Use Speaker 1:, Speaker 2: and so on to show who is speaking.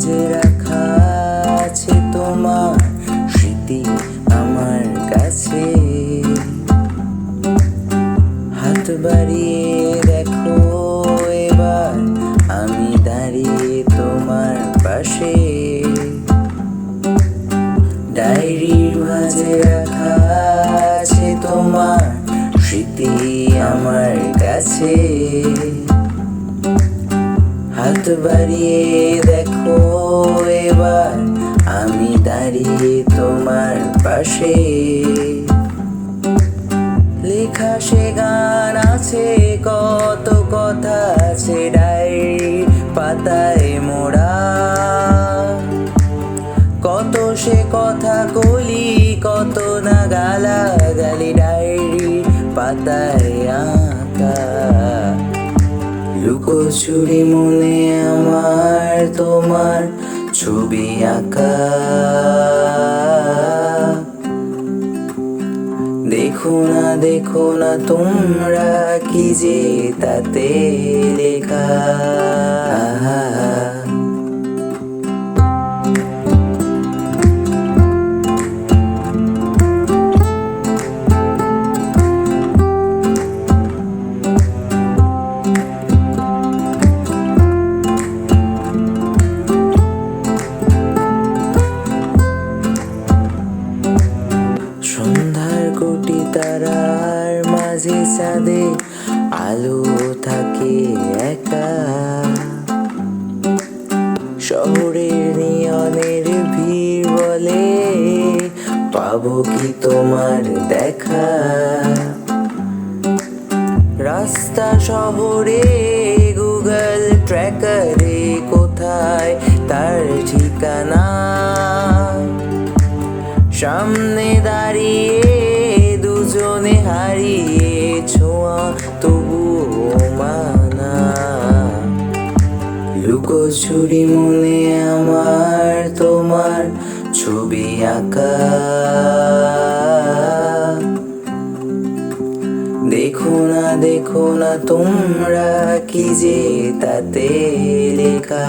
Speaker 1: মাঝে রাখা আছে তোমার স্মৃতি আমার কাছে। হাত বাড়িয়ে দেখো এবার আমি দাঁড়িয়ে তোমার পাশে। ডায়েরির মাঝে রাখা আছে তোমার স্মৃতি আমার কাছে। হাত বাড়িয়ে দেখো এবার আমি দাঁড়িয়ে তোমার পাশে। লেখা সে গান আছে, কত কথা আছে ডায়েরির পাতায় মোড়া। কত সে কথা কলি, কত না গালাগালি ডায়েরির পাতায় আঁকা। লুকোচুরি মনে আমার তোমার ছবি আঁকা। দেখো না তোমরা কি যে তাতে লেখা। সন্ধ্যার কোটি তারার মাঝে চাঁদে আলো থাকে একা। শহরের নিয়নের ভিড় বলে পাবো কি তোমার দেখা। রাস্তা শহরে গুগল ট্র্যাকারে কোথায় তার ঠিকানা। সামনে দাঁড়িয়ে দুজনে হারিয়ে ছোঁয়া তবুও মানা। লুকোচুরি মনে আমার তোমার ছবি আঁকা। দেখো না তোমরা কি যে তাতে লেখা।